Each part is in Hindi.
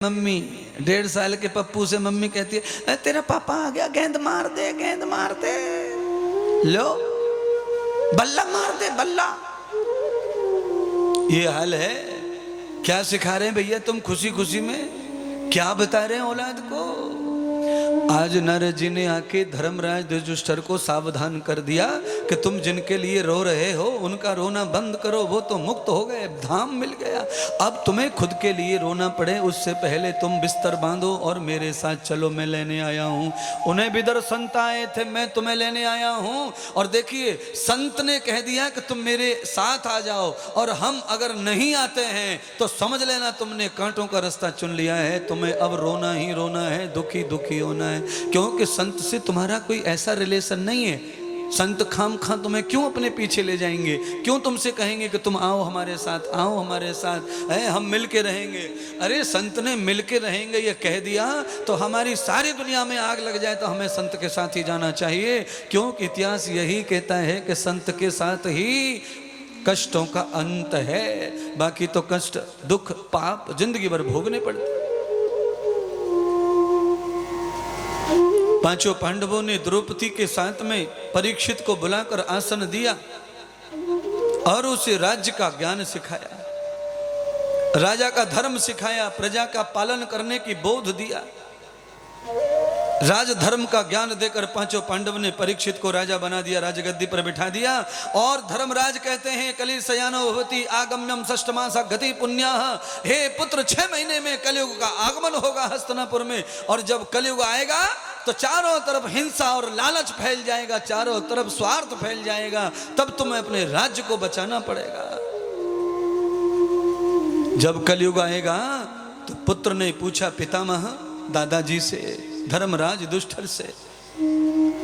मम्मी 1.5 साल के पप्पू से मम्मी कहती है तेरा पापा आ गया, गेंद मार दे, गेंद मार दे, लो बल्ला मार दे, बल्ला। ये हाल है। क्या सिखा रहे हैं भैया तुम खुशी खुशी में? क्या बता रहे हैं औलाद को? आज नारद जी ने आके धर्मराज युधिष्ठिर को सावधान कर दिया कि तुम जिनके लिए रो रहे हो उनका रोना बंद करो, वो तो मुक्त हो गए, धाम मिल गया। अब तुम्हें खुद के लिए रोना पड़े उससे पहले तुम बिस्तर बांधो और मेरे साथ चलो, मैं लेने आया हूँ। उन्हें विदर संत आए थे, मैं तुम्हें लेने आया हूँ। और देखिए संत ने कह दिया कि तुम मेरे साथ आ जाओ, और हम अगर नहीं आते हैं तो समझ लेना तुमने कांटों का रास्ता चुन लिया है, तुम्हें अब रोना ही रोना है, दुखी दुखी होना है। क्योंकि संत से तुम्हारा कोई ऐसा रिलेशन नहीं है। संत खाम खा तुम्हें क्यों अपने पीछे ले जाएंगे? क्यों तुमसे कहेंगे कि तुम आओ हमारे साथ, आओ हमारे साथ, है हम मिल के रहेंगे। अरे संत ने मिल के रहेंगे ये कह दिया तो हमारी सारी दुनिया में आग लग जाए तो हमें संत के साथ ही जाना चाहिए। क्योंकि इतिहास यही कहता है कि संत के साथ ही कष्टों का अंत है, बाकी तो कष्ट दुख पाप जिंदगी भर भोगने पड़ते। पांचों पांडवों ने द्रौपदी के साथ में परीक्षित को बुलाकर आसन दिया और उसे राज्य का ज्ञान सिखाया, राजा का धर्म सिखाया, प्रजा का पालन करने की बोध दिया। राज धर्म का ज्ञान देकर पांचों पांडव ने परीक्षित को राजा बना दिया, राजगद्दी पर बिठा दिया। और धर्मराज कहते हैं कलि शयानो भवति आगम्यम षष्ठमासा गति पुण्याः। हे पुत्र 6 महीने में कलयुग का आगमन होगा हस्तिनापुर में, और जब कलयुग आएगा तो चारों तरफ हिंसा और लालच फैल जाएगा, चारों तरफ स्वार्थ फैल जाएगा, तब तुम्हें अपने राज्य को बचाना पड़ेगा। जब कलयुग आएगा तो पुत्र ने पूछा पितामह दादाजी से, धर्मराज युधिष्ठिर से,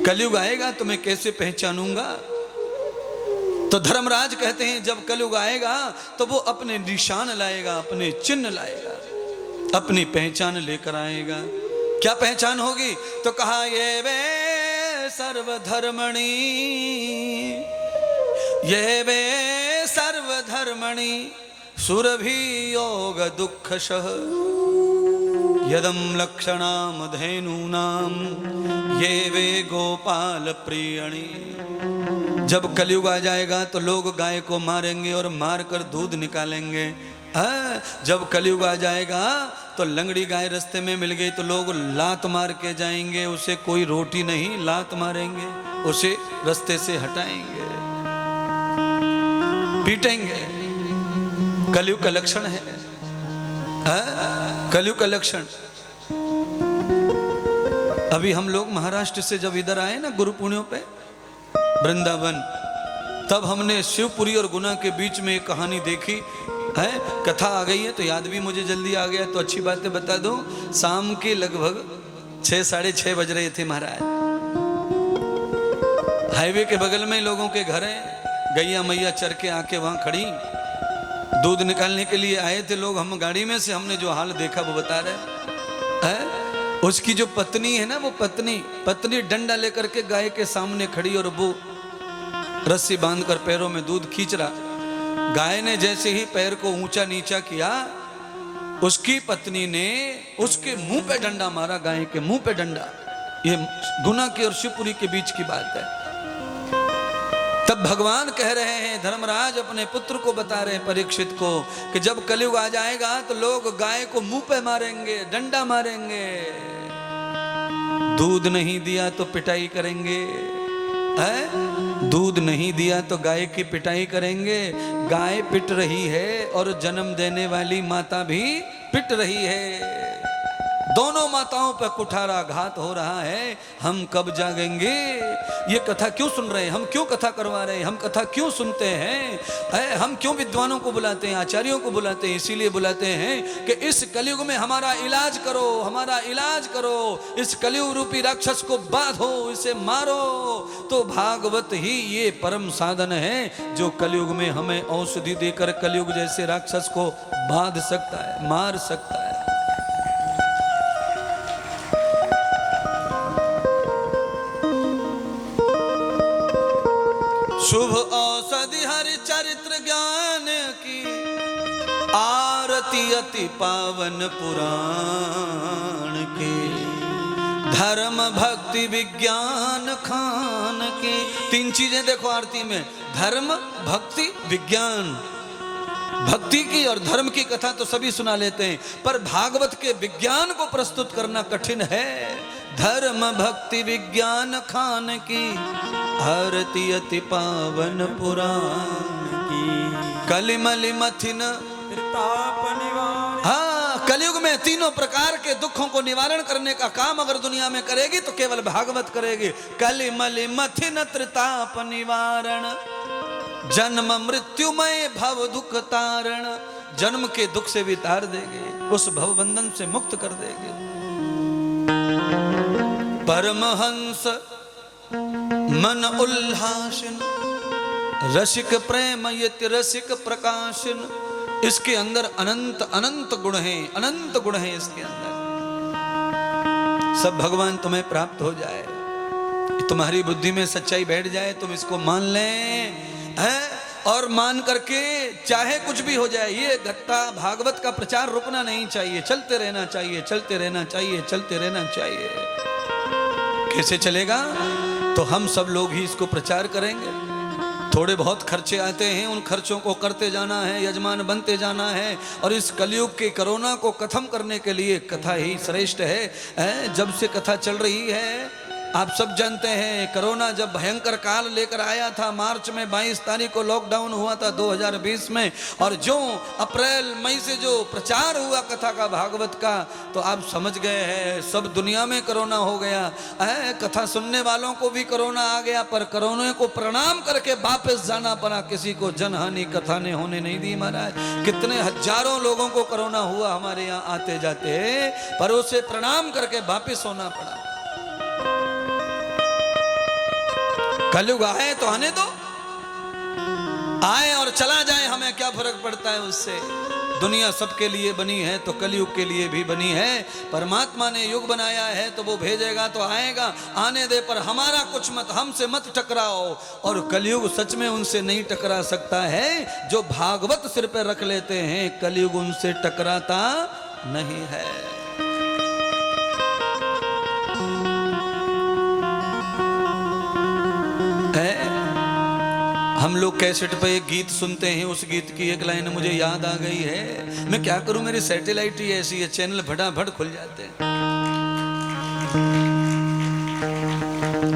कलयुग आएगा तो मैं कैसे पहचानूंगा? तो धर्मराज कहते हैं जब कलयुग आएगा तो वो अपने निशान लाएगा, अपने चिन्ह लाएगा, अपनी पहचान लेकर आएगा। क्या पहचान होगी? तो कहा ये वे सर्वधर्मणि, ये वे सर्वधर्मणि सुरभि योग दुःखशः यदम लक्षणाम धेनूनाम ये वे गोपाल प्रियणी। जब कलयुग आ जाएगा तो लोग गाय को मारेंगे और मारकर दूध निकालेंगे। जब कलयुग आ जाएगा तो लंगड़ी गाय रास्ते में मिल गई तो लोग लात मार के जाएंगे, उसे कोई रोटी नहीं, लात मारेंगे, उसे रास्ते से हटाएंगे, पीटेंगे। कलयुग का लक्षण है, कलयुग का लक्षण। अभी हम लोग महाराष्ट्र से जब इधर आए ना गुरु पुण्यों पे वृंदावन, तब हमने शिवपुरी और गुना के बीच में एक कहानी देखी है। कथा आ गई है तो याद भी मुझे जल्दी आ गया, तो अच्छी बातें बता दो। शाम के लगभग 6 साढ़े 6 बज रहे थे महाराज। हाईवे के बगल में लोगों के घर हैं, गैया मैया चर के आके वहां खड़ी, दूध निकालने के लिए आए थे लोग। हम गाड़ी में से हमने जो हाल देखा वो बता रहे हैं। उसकी जो पत्नी है ना, वो पत्नी डंडा लेकर के गाय के सामने खड़ी और वो रस्सी बांधकर पैरों में दूध खींच रहा। गाय ने जैसे ही पैर को ऊंचा नीचा किया, उसकी पत्नी ने उसके मुंह पे डंडा मारा, गाय के मुंह पे डंडा। ये गुना की और शिवपुरी के बीच की बात है। तब भगवान कह रहे हैं, धर्मराज अपने पुत्र को बता रहे हैं परीक्षित को कि जब कलयुग आ जाएगा तो लोग गाय को मुंह पे मारेंगे, डंडा मारेंगे, दूध नहीं दिया तो पिटाई करेंगे, दूध नहीं दिया तो गाय की पिटाई करेंगे। गाय पिट रही है और जन्म देने वाली माता भी पिट रही है, दोनों माताओं पर कुठारा घात हो रहा है। हम कब जागेंगे? ये कथा क्यों सुन रहे हैं? हम क्यों कथा करवा रहे हैं? हम कथा क्यों सुनते हैं? हम क्यों विद्वानों को बुलाते हैं, आचार्यों को बुलाते हैं? इसीलिए बुलाते हैं कि इस कलयुग में हमारा इलाज करो, हमारा इलाज करो, इस कलयुग रूपी राक्षस को बांधो, इसे मारो। तो भागवत ही ये परम साधन है जो कलयुग में हमें औषधि देकर कलयुग जैसे राक्षस को बांध सकता है, मार सकता है। शुभ औषधि हरि चरित्र ज्ञान की, आरती आरती अति पावन पुराण के, धर्म भक्ति विज्ञान खान के। तीन चीजें देखो आरती में, धर्म भक्ति विज्ञान। भक्ति की और धर्म की कथा तो सभी सुना लेते हैं, पर भागवत के विज्ञान को प्रस्तुत करना कठिन है। धर्म भक्ति विज्ञान खान की, आरती अति पावन पुराण की। कलिमलि मथिन हाँ, कलयुग में तीनों प्रकार के दुखों को निवारण करने का काम अगर दुनिया में करेगी तो केवल भागवत करेगी। कलिमलि मथिन त्रिताप निवारण, जन्म मृत्युमय भव दुख तारण। जन्म के दुख से भी तार देगे, उस भव बंधन से मुक्त कर देगे। परमहंस मन उल्लासन, रसिक प्रेम यति रसिक प्रकाशन। इसके अंदर अनंत अनंत गुण हैं, अनंत गुण हैं इसके अंदर। सब भगवान तुम्हें प्राप्त हो जाए, तुम्हारी बुद्धि में सच्चाई बैठ जाए, तुम इसको मान लें है, और मान करके चाहे कुछ भी हो जाए, ये घट्टा भागवत का प्रचार रुकना नहीं चाहिए, चलते रहना चाहिए, चलते रहना चाहिए, चलते रहना चाहिए। कैसे चलेगा? तो हम सब लोग ही इसको प्रचार करेंगे। थोड़े बहुत खर्चे आते हैं, उन खर्चों को करते जाना है, यजमान बनते जाना है। और इस कलयुग के कोरोना को खत्म करने के लिए कथा ही श्रेष्ठ है। जब से कथा चल रही है, आप सब जानते हैं, कोरोना जब भयंकर काल लेकर आया था, मार्च में 22 तारीख को लॉकडाउन हुआ था 2020 में, और जो अप्रैल मई से जो प्रचार हुआ कथा का भागवत का, तो आप समझ गए हैं सब दुनिया में कोरोना हो गया है। कथा सुनने वालों को भी कोरोना आ गया, पर कोरोना को प्रणाम करके वापस जाना पड़ा। किसी को जनहानि कथा ने होने नहीं दी महाराज। कितने हजारों लोगों को कोरोना हुआ हमारे यहाँ आते जाते, पर उसे प्रणाम करके वापस होना पड़ा। कलयुग आए तो आने दो, आए और चला जाए, हमें क्या फर्क पड़ता है उससे। दुनिया सबके लिए बनी है तो कलयुग के लिए भी बनी है। परमात्मा ने युग बनाया है तो वो भेजेगा तो आएगा, आने दे, पर हमारा कुछ मत, हमसे मत टकराओ। और कलयुग सच में उनसे नहीं टकरा सकता है जो भागवत सिर पे रख लेते हैं, कलयुग उनसे टकराता नहीं है। हम लोग कैसेट पे एक गीत सुनते हैं, उस गीत की एक लाइन मुझे याद आ गई है। मैं क्या करूं, मेरी सैटेलाइट ही ऐसी है, चैनल फटाफट खुल जाते हैं।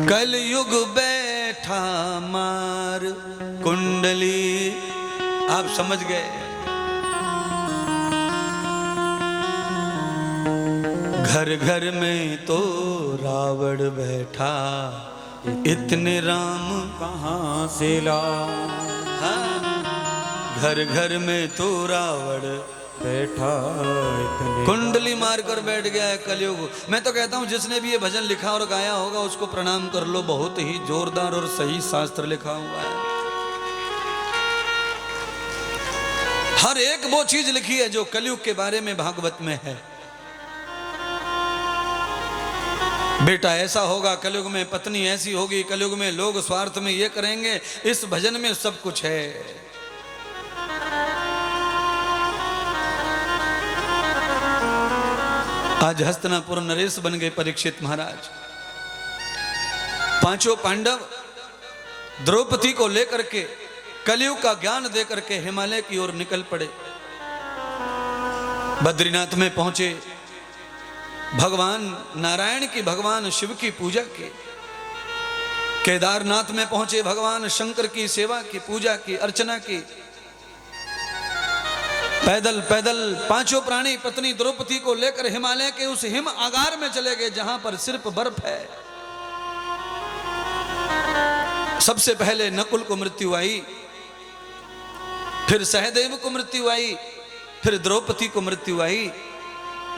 कलयुग बैठा मार कुंडली, आप समझ गए। घर घर में तो रावण बैठा, इतने राम कहाँ से ला। हाँ, घर घर में तो रावण बैठा, कुंडली मारकर बैठ गया है कलयुग। मैं तो कहता हूँ जिसने भी ये भजन लिखा और गाया होगा उसको प्रणाम कर लो, बहुत ही जोरदार और सही शास्त्र लिखा हुआ है। हर एक वो चीज लिखी है जो कलयुग के बारे में भागवत में है। बेटा ऐसा होगा कलयुग में, पत्नी ऐसी होगी कलयुग में, लोग स्वार्थ में ये करेंगे, इस भजन में सब कुछ है। आज हस्तिनापुर नरेश बन गए परीक्षित महाराज। पांचों पांडव द्रौपदी को लेकर के कलयुग का ज्ञान देकर के हिमालय की ओर निकल पड़े। बद्रीनाथ में पहुंचे, भगवान नारायण की, भगवान शिव की पूजा की। केदारनाथ में पहुंचे, भगवान शंकर की सेवा की, पूजा की, अर्चना की। पैदल पैदल पांचों प्राणी पत्नी द्रौपदी को लेकर हिमालय के उस हिम आगार में चले गए जहां पर सिर्फ बर्फ है। सबसे पहले नकुल को मृत्यु आई, फिर सहदेव को मृत्यु आई, फिर द्रौपदी को मृत्यु आई।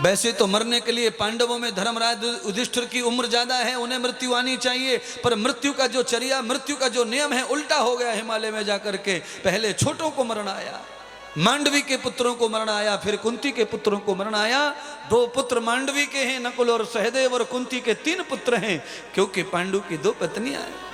वैसे तो मरने के लिए पांडवों में धर्मराज युधिष्ठिर की उम्र ज्यादा है, उन्हें मृत्यु आनी चाहिए, पर मृत्यु का जो चर्या, मृत्यु का जो नियम है उल्टा हो गया। हिमालय में जाकर के पहले छोटों को मरण आया, मांडवी के पुत्रों को मरण आया, फिर कुंती के पुत्रों को मरण आया। 2 पुत्र मांडवी के हैं, नकुल और सहदेव, और कुंती के 3 पुत्र हैं, क्योंकि पांडु की 2 पत्नियां हैं।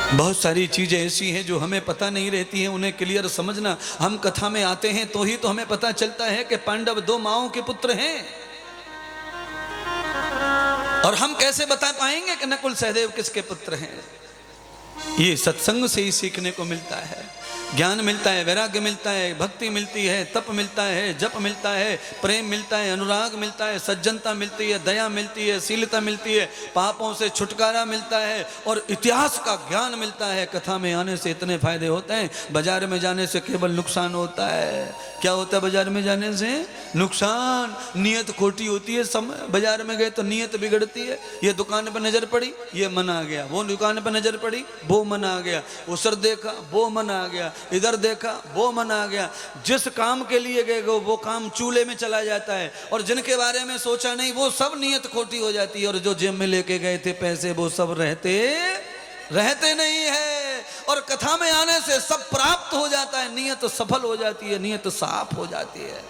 बहुत सारी चीजें ऐसी हैं जो हमें पता नहीं रहती हैं, उन्हें क्लियर समझना। हम कथा में आते हैं तो ही तो हमें पता चलता है कि पांडव 2 माओं के पुत्र हैं, और हम कैसे बता पाएंगे कि नकुल सहदेव किसके पुत्र हैं। ये सत्संग से ही सीखने को मिलता है, ज्ञान मिलता है, वैराग्य मिलता है, भक्ति मिलती है, तप मिलता है, जप मिलता है, प्रेम मिलता है, अनुराग मिलता है, सज्जनता मिलती है, दया मिलती है, शीलता मिलती है, पापों से छुटकारा मिलता है, और इतिहास का ज्ञान मिलता है। कथा में आने से इतने फायदे होते हैं, बाजार में जाने से केवल नुकसान होता है। क्या होता है बाजार में जाने से? नुकसान। नियत खोटी होती है, समय बाजार में गए तो नियत बिगड़ती है। ये दुकान पर नजर पड़ी, ये मन आ गया, वो दुकान पर नजर पड़ी, वो मन आ गया, उसर देखा, वो मन आ गया, इधर देखा, वो मन आ गया। जिस काम के लिए गए वो काम चूल्हे में चला जाता है, और जिनके बारे में सोचा नहीं वो सब नियत खोटी हो जाती है। और जो जेब में लेके गए थे पैसे वो सब रहते नहीं है। और कथा में आने से सब प्राप्त हो जाता है, नियत सफल हो जाती है, नियत साफ हो जाती है।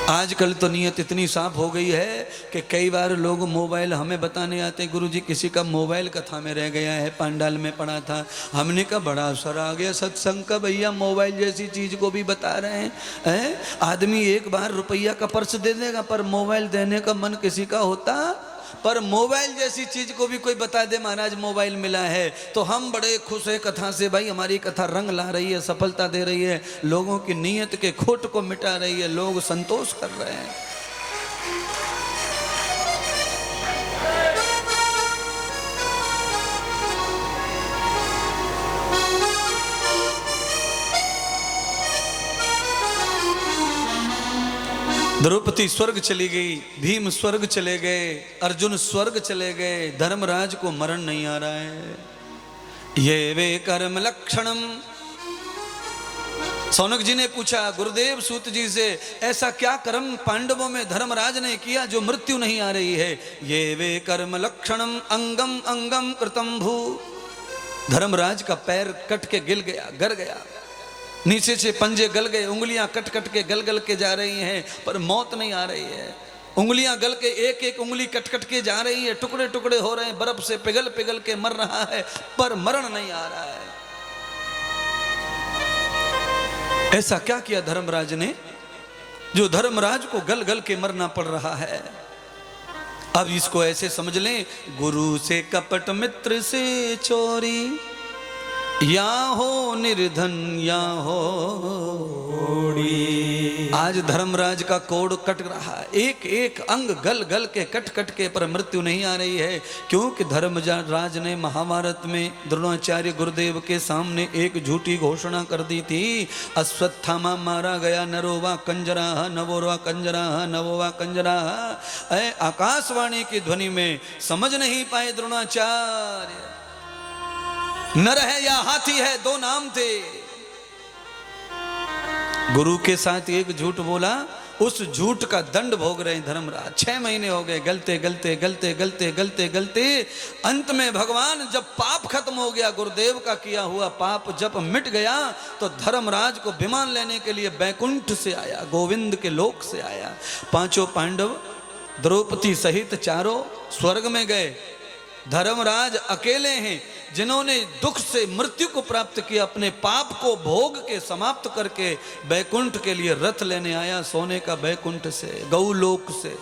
आजकल तो नियत इतनी साफ हो गई है कि कई बार लोग मोबाइल हमें बताने आते हैं, गुरुजी किसी का मोबाइल कथा में रह गया है, पंडाल में पड़ा था। हमने कहा बड़ा असर आ गया सत्संग का, भैया मोबाइल जैसी चीज को भी बता रहे हैं। आदमी एक बार रुपया का पर्स दे देगा, पर मोबाइल देने का मन किसी का होता? पर मोबाइल जैसी चीज को भी कोई बता दे महाराज मोबाइल मिला है, तो हम बड़े खुश है कथा से। भाई हमारी कथा रंग ला रही है, सफलता दे रही है, लोगों की नीयत के खोट को मिटा रही है, लोग संतोष कर रहे हैं। द्रौपदी स्वर्ग चली गई, भीम स्वर्ग चले गए, अर्जुन स्वर्ग चले गए, धर्मराज को मरण नहीं आ रहा है। ये वे कर्म लक्षणम। सौनक जी ने पूछा गुरुदेव सूत जी से, ऐसा क्या कर्म पांडवों में धर्मराज ने किया जो मृत्यु नहीं आ रही है? ये वे कर्म लक्षणम अंगम अंगम कृतम भू। धर्मराज का पैर कट के गिल गया, गर गया, नीचे से पंजे गल गए, उंगलियां कट कट के गल गल के जा रही हैं, पर मौत नहीं आ रही है। उंगलियां गल के एक एक उंगली कट कट के जा रही है, टुकड़े टुकड़े हो रहे हैं, बर्फ से पिघल पिघल के मर रहा है, पर मरण नहीं आ रहा है। ऐसा क्या किया धर्मराज ने जो धर्मराज को गल गल के मरना पड़ रहा है? अब इसको ऐसे समझ लें, गुरु से कपट मित्र से चोरी, या हो निर्धन या हो कोड़ी। आज धर्मराज का कोड़ कट रहा है, एक एक अंग गल गल के कट कट के, पर मृत्यु नहीं आ रही है। क्योंकि धर्मराज ने महाभारत में द्रोणाचार्य गुरुदेव के सामने एक झूठी घोषणा कर दी थी, अश्वत्थामा मारा गया, नरोवा कंजरा नवोवा कंजरा नवोवा कंजरा। आकाशवाणी की ध्वनि में समझ नहीं पाए द्रोणाचार्य, नर है या हाथी है, 2 नाम थे। गुरु के साथ एक झूठ बोला, उस झूठ का दंड भोग रहे धर्मराज। 6 महीने हो गए गलते गलते गलते गलते गलते गलते। अंत में भगवान जब पाप खत्म हो गया, गुरुदेव का किया हुआ पाप जब मिट गया, तो धर्मराज को विमान लेने के लिए बैकुंठ से आया, गोविंद के लोक से आया। 5 पांडव द्रौपदी सहित 4 स्वर्ग में गए। धर्मराज अकेले हैं जिन्होंने दुख से मृत्यु को प्राप्त किया, अपने पाप को भोग के समाप्त करके बैकुंठ के लिए रथ लेने आया, सोने का बैकुंठ से, गौलोक से।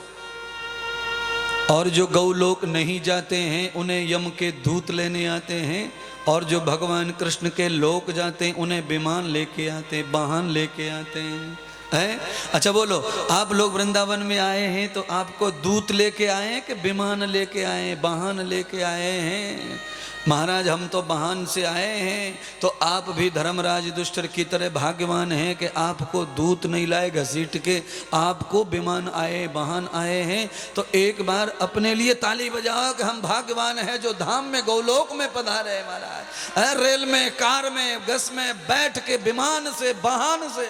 और जो गौलोक नहीं जाते हैं उन्हें यम के दूत लेने आते हैं, और जो भगवान कृष्ण के लोक जाते हैं उन्हें विमान लेके आते, वाहन लेके आते हैं। अच्छा बोलो, आप लोग वृंदावन में आए हैं तो आपको दूत लेके आए हैं कि विमान लेके आए हैं, वाहन लेके आए हैं? महाराज हम तो वाहन से आए हैं, तो आप भी धर्मराज दुष्टर की तरह भाग्यवान हैं कि आपको दूत नहीं लाए घसीट के, आपको विमान आए, वाहन आए हैं। तो एक बार अपने लिए ताली बजाओ कि हम भाग्यवान हैं जो धाम में गौलोक में पधारे महाराज। रेल में, कार में, बस में बैठ के, विमान से, वाहन से।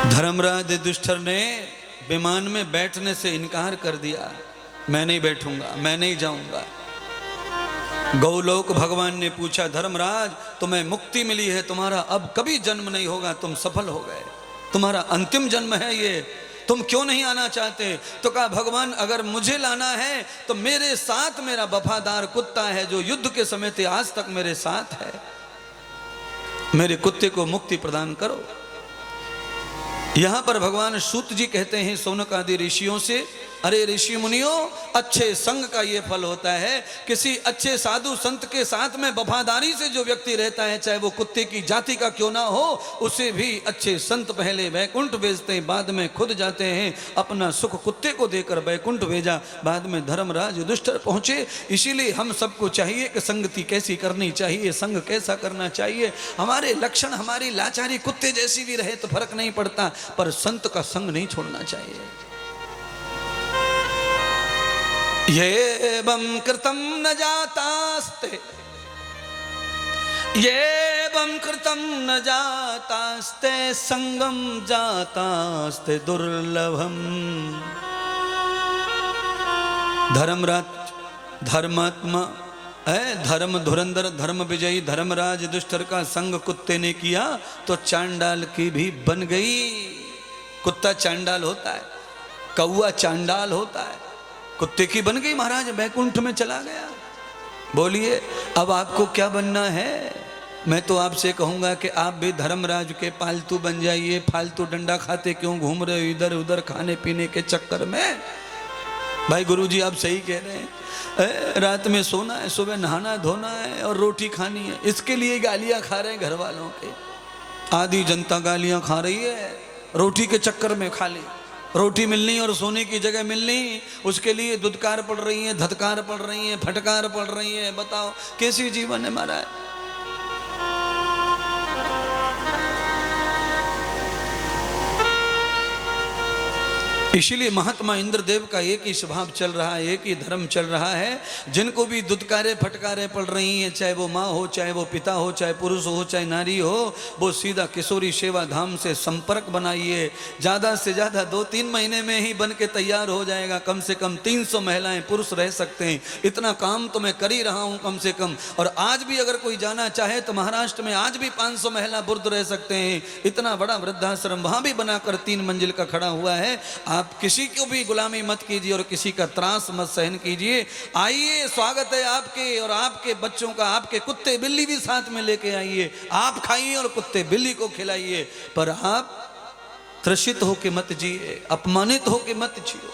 धर्मराज दुष्टर ने विमान में बैठने से इनकार कर दिया, मैं नहीं बैठूंगा, मैं नहीं जाऊंगा। गौलोक भगवान ने पूछा, धर्मराज तुम्हें मुक्ति मिली है, तुम्हारा अब कभी जन्म नहीं होगा, तुम सफल हो गए, तुम्हारा अंतिम जन्म है ये, तुम क्यों नहीं आना चाहते? तो कहा, भगवान अगर मुझे लाना है तो मेरे साथ मेरा वफादार कुत्ता है जो युद्ध के समय से आज तक मेरे साथ है, मेरे कुत्ते को मुक्ति प्रदान करो। यहां पर भगवान सूत जी कहते हैं शौनक आदि ऋषियों से, अरे ऋषि मुनियों, अच्छे संग का ये फल होता है, किसी अच्छे साधु संत के साथ में वफादारी से जो व्यक्ति रहता है, चाहे वो कुत्ते की जाति का क्यों ना हो, उसे भी अच्छे संत पहले वैकुंठ भेजते हैं, बाद में खुद जाते हैं, अपना सुख कुत्ते को देकर वैकुंठ भेजा, बाद में धर्मराज युधिष्ठिर पहुंचे। इसीलिए हम सबको चाहिए कि संगति कैसी करनी चाहिए, संग कैसा करना चाहिए। हमारे लक्षण, हमारी लाचारी कुत्ते जैसी भी रहे तो फर्क नहीं पड़ता, पर संत का संग नहीं छोड़ना चाहिए। ये बम कृतम न जातास्ते, ये बम कृतम न जातास्ते, संगम जातास्ते दुर्लभम। धर्मराज धर्मात्मा है, धर्म धुरंधर धर्म विजयी धर्मराज युधिष्ठिर का संग कुत्ते ने किया तो चांडाल की भी बन गई। कुत्ता चांडाल होता है, कौआ चांडाल होता है, कुत्ते की बन गई, महाराज वैकुंठ में चला गया। बोलिए अब आपको क्या बनना है? मैं तो आपसे कहूंगा कि आप भी धर्मराज के पालतू बन जाइए। फालतू डंडा खाते क्यों घूम रहे हो इधर उधर खाने पीने के चक्कर में? भाई गुरुजी आप सही कह रहे हैं, रात में सोना है, सुबह नहाना धोना है और रोटी खानी है, इसके लिए गालियां खा रहे हैं घर वालों के। आधी जनता गालियां खा रही है रोटी के चक्कर में, खाली रोटी मिलनी और सोने की जगह मिलनी, उसके लिए दुदकार पड़ रही है, धतकार पड़ रही है, फटकार पड़ रही है। बताओ कैसी जीवन है महाराज। इसीलिए महात्मा इंद्रदेव का एक ही स्वभाव चल रहा है, एक ही धर्म चल रहा है। जिनको भी दुदकारे फटकारे पड़ रही हैं, चाहे वो माँ हो, चाहे वो पिता हो, चाहे पुरुष हो, चाहे नारी हो, वो सीधा किशोरी सेवा धाम से संपर्क बनाइए। ज़्यादा से ज़्यादा 2-3 महीने में ही बन के तैयार हो जाएगा। कम से कम 300 महिलाएं पुरुष रह सकते हैं। इतना काम तो मैं कर ही रहा हूँ कम से कम। और आज भी अगर कोई जाना चाहे तो महाराष्ट्र में आज भी 500 महिला बुर्द रह सकते हैं। इतना बड़ा वृद्धाश्रम वहाँ भी बनाकर 3 मंजिल का खड़ा हुआ है। आप किसी को भी गुलामी मत कीजिए और किसी का त्रास मत सहन कीजिए। आइए, स्वागत है आपके और आपके बच्चों का। आपके कुत्ते बिल्ली भी साथ में लेके आइए, आप खाइए और कुत्ते बिल्ली को खिलाइए, पर आप त्रसित होके मत जिए, अपमानित होके मत जिए।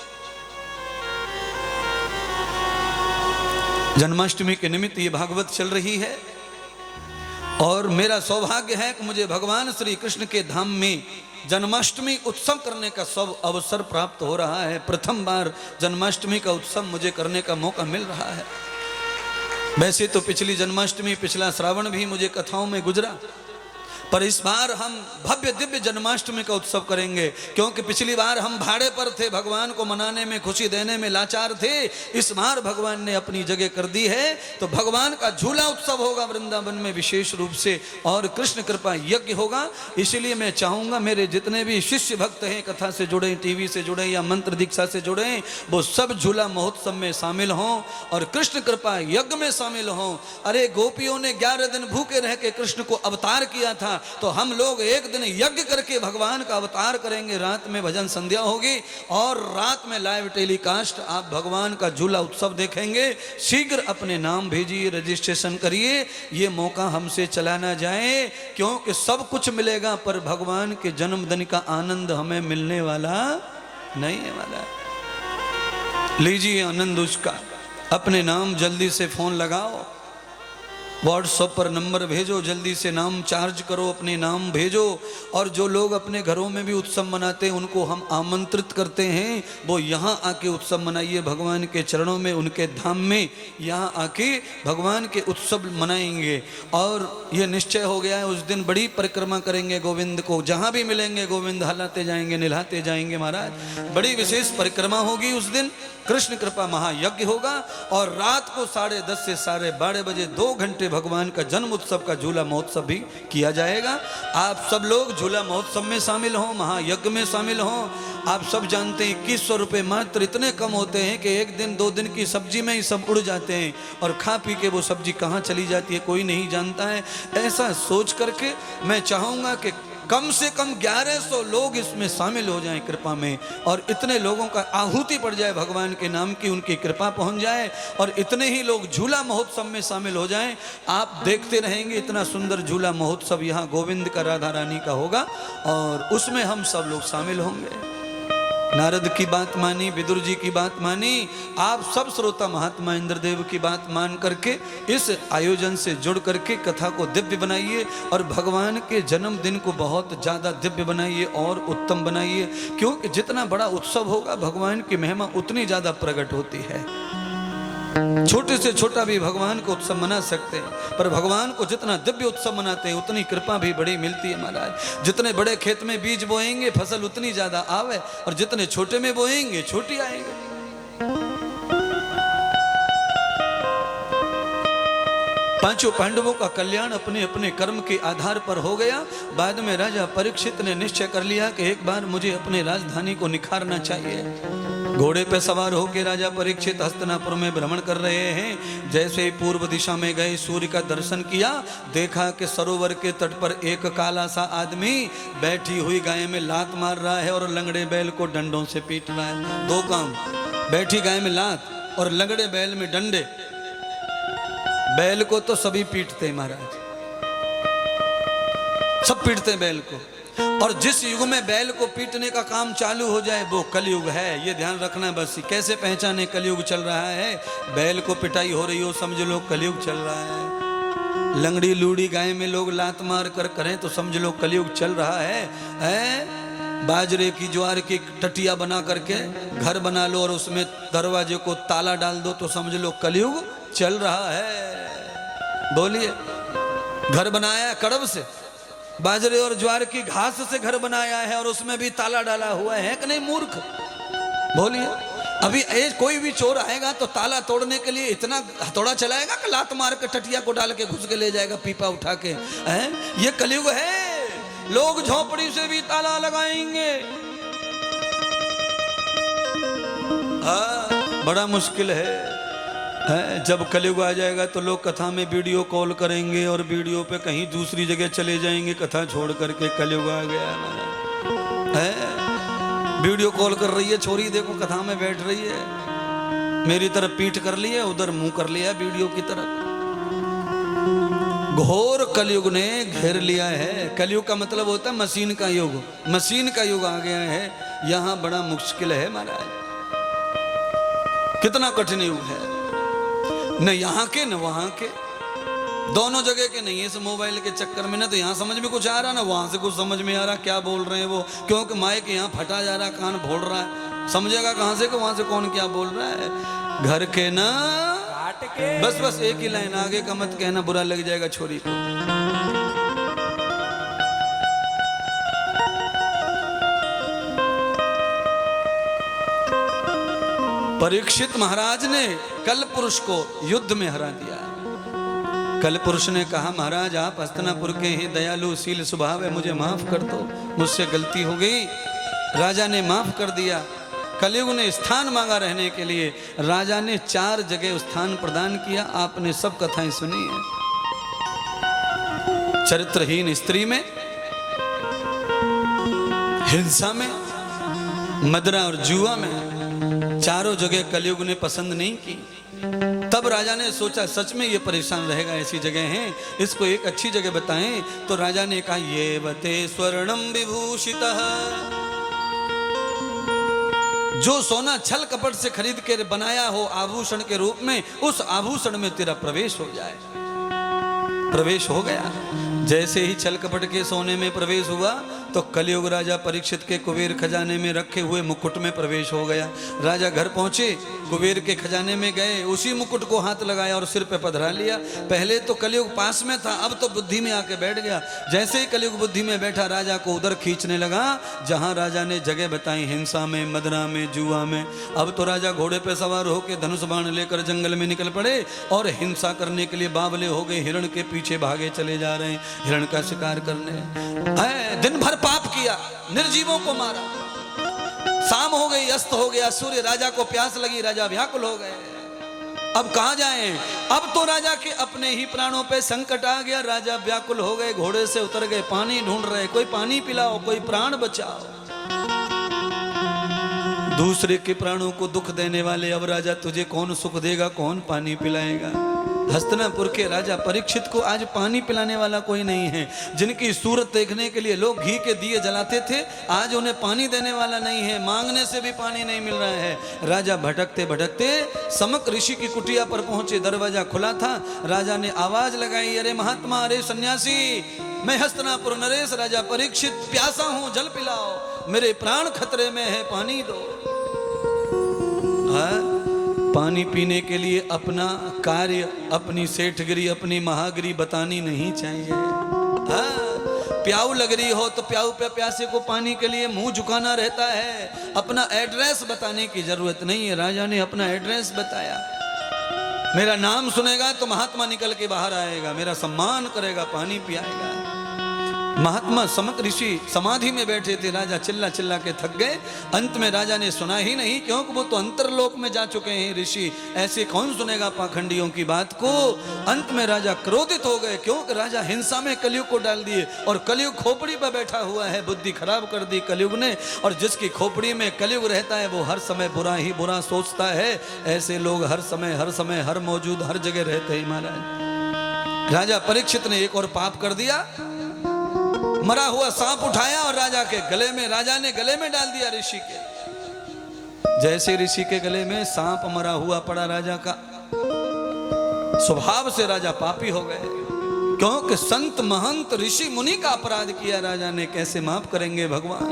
जन्माष्टमी के निमित्त ये भागवत चल रही है और मेरा सौभाग्य है कि मुझे भगवान श्री कृष्ण के धाम में जन्माष्टमी उत्सव करने का सब अवसर प्राप्त हो रहा है। प्रथम बार जन्माष्टमी का उत्सव मुझे करने का मौका मिल रहा है। वैसे तो पिछली जन्माष्टमी, पिछला श्रावण भी मुझे कथाओं में गुजरा, पर इस बार हम भव्य दिव्य जन्माष्टमी का उत्सव करेंगे, क्योंकि पिछली बार हम भाड़े पर थे, भगवान को मनाने में, खुशी देने में लाचार थे। इस बार भगवान ने अपनी जगह कर दी है, तो भगवान का झूला उत्सव होगा वृंदावन में विशेष रूप से, और कृष्ण कृपा यज्ञ होगा। इसलिए मैं चाहूँगा मेरे जितने भी शिष्य भक्त हैं, कथा से जुड़े, टीवी से जुड़े या मंत्र दीक्षा से जुड़े, वो सब झूला महोत्सव में शामिल हों और कृष्ण कृपा यज्ञ में शामिल हों। अरे गोपियों ने 11 दिन भूखे रह के कृष्ण को अवतार किया था, तो हम लोग एक दिन यज्ञ करके भगवान का अवतार करेंगे। रात में भजन संध्या होगी और रात में लाइव टेलीकास्ट आप भगवान का झूला उत्सव देखेंगे। शीघ्र अपने नाम भेजिए, रजिस्ट्रेशन करिए। ये मौका हमसे चला ना जाए, क्योंकि सब कुछ मिलेगा पर भगवान के जन्मदिन का आनंद हमें मिलने वाला नहीं है। वाला लीजिए आनंद उसका। अपने नाम जल्दी से फोन लगाओ, व्हाट्सएप पर नंबर भेजो, जल्दी से नाम चार्ज करो, अपने नाम भेजो। और जो लोग अपने घरों में भी उत्सव मनाते हैं उनको हम आमंत्रित करते हैं, वो यहाँ आके उत्सव मनाइए भगवान के चरणों में, उनके धाम में यहाँ आके भगवान के उत्सव मनाएंगे। और ये निश्चय हो गया है उस दिन बड़ी परिक्रमा करेंगे गोविंद को, जहाँ भी मिलेंगे गोविंद हलाते जाएंगे, निलाते जाएंगे। महाराज बड़ी विशेष परिक्रमा होगी उस दिन, कृष्ण कृपा महायज्ञ होगा। और रात को 10:30 से 12:30 बजे 2 घंटे करके भगवान का जन्म उत्सव का झूला महोत्सव भी किया जाएगा। आप सब लोग झूला महोत्सव में शामिल हों, महायज्ञ में शामिल हों। आप सब जानते हैं 2100 रुपये मात्र इतने कम होते हैं कि एक दिन 2 दिन की सब्जी में ही सब उड़ जाते हैं और खा पी के वो सब्जी कहाँ चली जाती है कोई नहीं जानता है। ऐसा सोच करके मैं चाहूँगा कि कम से कम 1100 लोग इसमें शामिल हो जाएं कृपा में, और इतने लोगों का आहुति पड़ जाए भगवान के नाम की, उनकी कृपा पहुंच जाए और इतने ही लोग झूला महोत्सव में शामिल हो जाएं। आप देखते रहेंगे इतना सुंदर झूला महोत्सव यहाँ गोविंद का, राधा रानी का होगा और उसमें हम सब लोग शामिल होंगे। नारद की बात मानी, विदुर जी की बात मानी, आप सब श्रोता महात्मा इंद्रदेव की बात मान करके इस आयोजन से जुड़ करके कथा को दिव्य बनाइए और भगवान के जन्मदिन को बहुत ज़्यादा दिव्य बनाइए और उत्तम बनाइए, क्योंकि जितना बड़ा उत्सव होगा भगवान की महिमा उतनी ज़्यादा प्रकट होती है। छोटे से छोटा भी भगवान को उत्सव मना सकते हैं, पर भगवान को जितना दिव्य उत्सव मनाते हैं उतनी कृपा भी बड़ी मिलती है महाराज। जितने बड़े खेत में बीज बोएंगे फसल उतनी ज्यादा आवे और जितने छोटे में बोएंगे छोटी आएगी। पांचों पांडवों का कल्याण अपने अपने कर्म के आधार पर हो गया। बाद में राजा परीक्षित ने निश्चय कर लिया कि एक बार मुझे अपने राजधानी को निखारना चाहिए। घोड़े पे सवार होकर राजा परीक्षित हस्तिनापुर में भ्रमण कर रहे हैं। जैसे ही पूर्व दिशा में गए सूर्य का दर्शन किया, देखा कि सरोवर के तट पर एक काला सा आदमी बैठी हुई गाय में लात मार रहा है और लंगड़े बैल को डंडों से पीट रहा है। 2 काम, बैठी गाय में लात और लंगड़े बैल में डंडे। बैल को तो सभी पीटते महाराज, सब पीटते बैल को, और जिस युग में बैल को पीटने का काम चालू हो जाए वो कलयुग है। ये ध्यान रखना बस। कैसे पहचाने कलयुग चल रहा है? बैल को पिटाई हो रही हो समझ लो कलयुग चल रहा है। लंगड़ी लूड़ी गाय में लोग लात मार कर करें तो समझ लो कलयुग चल रहा है। बाजरे की ज्वार की टटिया बना करके घर बना लो और उसमें दरवाजे को ताला डाल दो तो समझ लो कलयुग चल रहा है। बोलिए, घर बनाया कड़ब से, बाजरे और ज्वार की घास से घर बनाया है और उसमें भी ताला डाला हुआ है कि नहीं मूर्ख? बोलिए, अभी कोई भी चोर आएगा तो ताला तोड़ने के लिए इतना हथौड़ा चलाएगा कि लात मार के टटिया को डाल के घुस के ले जाएगा पीपा उठा के? हैं? ये कलयुग है। लोग झोपड़ी से भी ताला लगाएंगे। बड़ा मुश्किल है। जब कलयुग आ जाएगा तो लोग कथा में वीडियो कॉल करेंगे और वीडियो पे कहीं दूसरी जगह चले जाएंगे कथा छोड़ करके। कलयुग आ गया है। वीडियो कॉल कर रही है छोरी, देखो कथा में बैठ रही है, मेरी तरफ पीठ कर लिया, उधर मुंह कर लिया वीडियो की तरफ। घोर कलयुग ने घेर लिया है। कलयुग का मतलब होता है मशीन का युग। मशीन का युग आ गया है। यहाँ बड़ा मुश्किल है महाराज। कितना कठिन युग है। न यहाँ के न वहाँ के, दोनों जगह के नहीं है। इस मोबाइल के चक्कर में ना तो यहाँ समझ में कुछ आ रहा ना वहाँ से कुछ समझ में आ रहा क्या बोल रहे हैं वो, क्योंकि माइक यहाँ फटा जा रहा, कान फोड़ रहा है, समझेगा कहाँ से कि वहाँ से कौन क्या बोल रहा है। घर के ना के। बस एक ही लाइन, आगे का मत कहना, बुरा लग जाएगा छोरी को। परीक्षित महाराज ने कल पुरुष को युद्ध में हरा दिया। कल पुरुष ने कहा महाराज आप हस्तिनापुर के ही दयालु शील स्वभाव है, मुझे माफ कर दो, मुझसे गलती हो गई। राजा ने माफ कर दिया। कलयुग ने स्थान मांगा रहने के लिए, राजा ने 4 जगह स्थान प्रदान किया। आपने सब कथाएं सुनी है। चरित्रहीन स्त्री में, हिंसा में, मदरा और जुआ में, चारों जगह कलयुग ने पसंद नहीं की। तब राजा ने सोचा सच में ये परेशान रहेगा, ऐसी जगह है, इसको एक अच्छी जगह बताएं। तो राजा ने कहा ये बते स्वर्णम विभूषितः, जो सोना छल कपट से खरीद के बनाया हो आभूषण के रूप में, उस आभूषण में तेरा प्रवेश हो जाए। प्रवेश हो गया। जैसे ही छल कपट के सोने में प्रवेश हुआ, तो कलयुग राजा परीक्षित के कुबेर खजाने में रखे हुए मुकुट में प्रवेश हो गया। राजा घर पहुंचे, कुबेर के खजाने में गए, उसी मुकुट को हाथ लगाया और सिर पे पधरा लिया। पहले तो कलयुग पास में था, अब तो बुद्धि में आके बैठ गया। जैसे ही कलयुग बुद्धि में बैठा, राजा को उधर खींचने लगा जहां राजा ने जगह बताई, हिंसा में, मदरा में, जुआ में। अब तो राजा घोड़े पे सवार होकर धनुष बाण लेकर जंगल में निकल पड़े और हिंसा करने के लिए बावले हो गए, हिरण के पीछे भागे चले जा रहे हैं, हिरण का शिकार करने। दिन भर पाप किया, निर्जीवों को मारा। शाम हो गई, अस्त हो गया सूर्य, राजा को प्यास लगी, राजा व्याकुल हो गए। अब कहां जाएं? अब तो राजा के अपने ही प्राणों पे संकट आ गया। राजा व्याकुल हो गए, घोड़े से उतर गए, पानी ढूंढ रहे, कोई पानी पिलाओ, कोई प्राण बचाओ। दूसरे के प्राणों को दुख देने वाले, अब राजा तुझे कौन सुख देगा, कौन पानी पिलाएगा? हस्तिनापुर के राजा परीक्षित को आज पानी पिलाने वाला कोई नहीं है। जिनकी सूरत देखने के लिए लोग घी के दिए जलाते थे, आज उन्हें पानी देने वाला नहीं है, मांगने से भी पानी नहीं मिल रहा है। राजा भटकते भटकते समक ऋषि की कुटिया पर पहुंचे, दरवाजा खुला था। राजा ने आवाज लगाई, अरे महात्मा, अरे सन्यासी, मैं हस्तिनापुर नरेश राजा परीक्षित प्यासा हूं, जल पिलाओ, मेरे प्राण खतरे में है, पानी दो। पानी पीने के लिए अपना कार्य, अपनी सेठगिरी, अपनी महागिरी बतानी नहीं चाहिए। प्याऊ लग रही हो तो प्याऊ पे प्यासे को पानी के लिए मुंह झुकाना रहता है, अपना एड्रेस बताने की जरूरत नहीं है। राजा ने अपना एड्रेस बताया, मेरा नाम सुनेगा तो महात्मा निकल के बाहर आएगा, मेरा सम्मान करेगा, पानी पियाएगा। महात्मा समक ऋषि समाधि में बैठे थे। राजा चिल्ला चिल्ला के थक गए। अंत में राजा ने सुना ही नहीं, क्योंकि वो तो अंतरलोक में जा चुके हैं ऋषि, ऐसे कौन सुनेगा पाखंडियों की बात को। अंत में राजा क्रोधित हो गए, क्योंकि राजा हिंसा में कलयुग को डाल दिए और कलयुग खोपड़ी पर बैठा हुआ है, बुद्धि खराब कर दी कलयुग ने। और जिसकी खोपड़ी में कलयुग रहता है वो हर समय बुरा ही बुरा सोचता है। ऐसे लोग हर समय हर मौजूद हर जगह रहते हैं महाराज। राजा परीक्षित ने एक और पाप कर दिया, मरा हुआ सांप उठाया और राजा के गले में, राजा ने गले में डाल दिया ऋषि के। जैसे ऋषि के गले में सांप मरा हुआ पड़ा राजा का, स्वभाव से राजा पापी हो गए, क्योंकि संत महंत ऋषि मुनि का अपराध किया राजा ने, कैसे माफ करेंगे भगवान।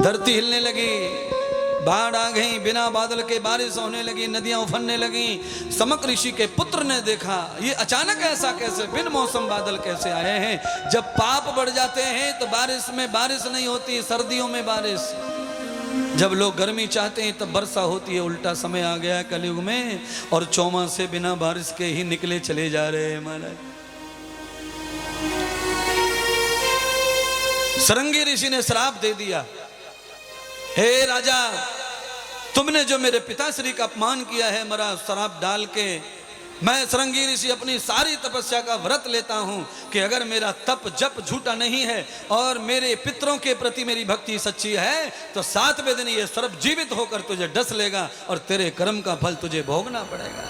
धरती हिलने लगी, बाढ़ आ गई, बिना बादल के बारिश होने लगी, नदियां उफनने लगी। समक ऋषि के पुत्र ने देखा, ये अचानक ऐसा कैसे, बिन मौसम बादल कैसे आए हैं। जब पाप बढ़ जाते हैं तो बारिश में बारिश नहीं होती, सर्दियों में बारिश। जब लोग गर्मी चाहते हैं तब वर्षा होती है। उल्टा समय आ गया कलयुग में, और चौमासे बिना बारिश के ही निकले चले जा रहे हैं महाराज। सरंगी ऋषि ने श्राप दे दिया, हे राजा, तुमने जो मेरे पिताश्री का अपमान किया है, मरा शराब डाल के, मैं सरंगी ऋषि अपनी सारी तपस्या का व्रत लेता हूं कि अगर मेरा तप जप झूठा नहीं है और मेरे पितरों के प्रति मेरी भक्ति सच्ची है तो 7वें दिन ये सर्प जीवित होकर तुझे डस लेगा और तेरे कर्म का फल तुझे भोगना पड़ेगा।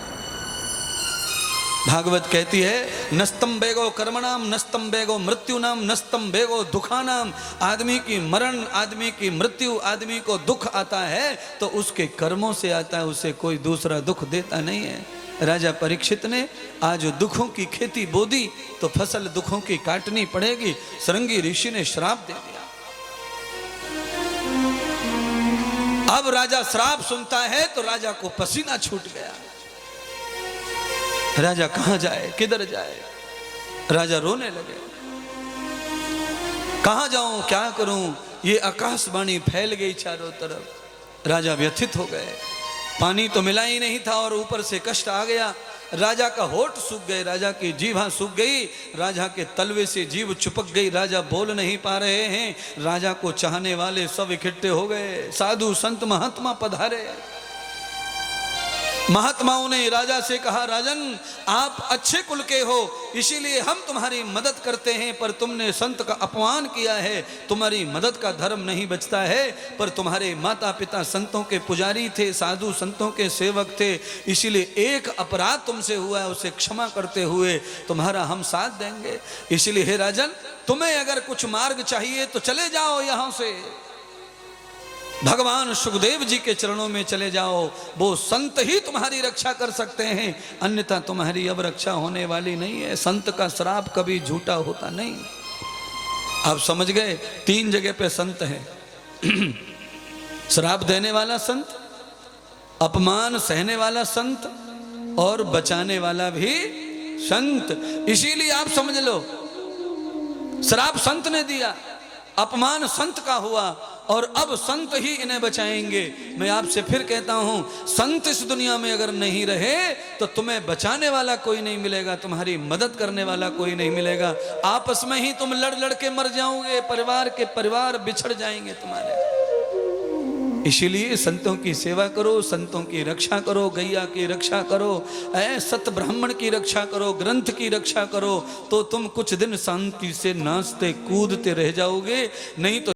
भागवत कहती है, नस्तम बेगो कर्मणाम, नस्तम बेगो मृत्यु नाम, नस्तम बेगो दुखानाम। आदमी की मरण, आदमी की मृत्यु, आदमी को दुख आता है तो उसके कर्मों से आता है, उसे कोई दूसरा दुख देता नहीं है। राजा परीक्षित ने आज दुखों की खेती बो दी तो फसल दुखों की काटनी पड़ेगी। सरंगी ऋषि ने श्राप दे दिया। अब राजा श्राप सुनता है तो राजा को पसीना छूट गया। राजा कहां जाए, किधर जाए? राजा रोने लगे, कहां जाऊं, क्या करूं? ये आकाशवाणी फैल गई चारों तरफ। राजा व्यथित हो गए, पानी तो मिला ही नहीं था और ऊपर से कष्ट आ गया। राजा का होठ सूख गए, राजा की जीभा सूख गई, राजा के तलवे से जीभ चिपक गई, राजा बोल नहीं पा रहे हैं। राजा को चाहने वाले सब इकट्ठे हो गए, साधु संत महात्मा पधारे। महात्माओं ने राजा से कहा, राजन, आप अच्छे कुल के हो, इसीलिए हम तुम्हारी मदद करते हैं, पर तुमने संत का अपमान किया है, तुम्हारी मदद का धर्म नहीं बचता है। पर तुम्हारे माता पिता संतों के पुजारी थे, साधु संतों के सेवक थे, इसीलिए एक अपराध तुमसे हुआ है, उसे क्षमा करते हुए तुम्हारा हम साथ देंगे। इसीलिए हे राजन, तुम्हें अगर कुछ मार्ग चाहिए तो चले जाओ यहां से, भगवान सुखदेव जी के चरणों में चले जाओ, वो संत ही तुम्हारी रक्षा कर सकते हैं, अन्यथा तुम्हारी अब रक्षा होने वाली नहीं है। संत का श्राप कभी झूठा होता नहीं। आप समझ गए, 3 जगह पे संत हैं। श्राप देने वाला संत, अपमान सहने वाला संत और बचाने वाला भी संत। इसीलिए आप समझ लो, श्राप संत ने दिया, अपमान संत का हुआ, और अब संत ही इन्हें बचाएंगे। मैं आपसे फिर कहता हूं, संत इस दुनिया में अगर नहीं रहे तो तुम्हें बचाने वाला कोई नहीं मिलेगा, तुम्हारी मदद करने वाला कोई नहीं मिलेगा। आपस में ही तुम लड़ लड़ के मर जाओगे, परिवार के परिवार बिछड़ जाएंगे तुम्हारे। इसीलिए संतों की सेवा करो, संतों की रक्षा करो, गैया की रक्षा करो, सत ब्राह्मण की रक्षा करो, ग्रंथ की रक्षा करो, तो तुम कुछ दिन शांति से नाचते कूदते रह जाओगे। नहीं तो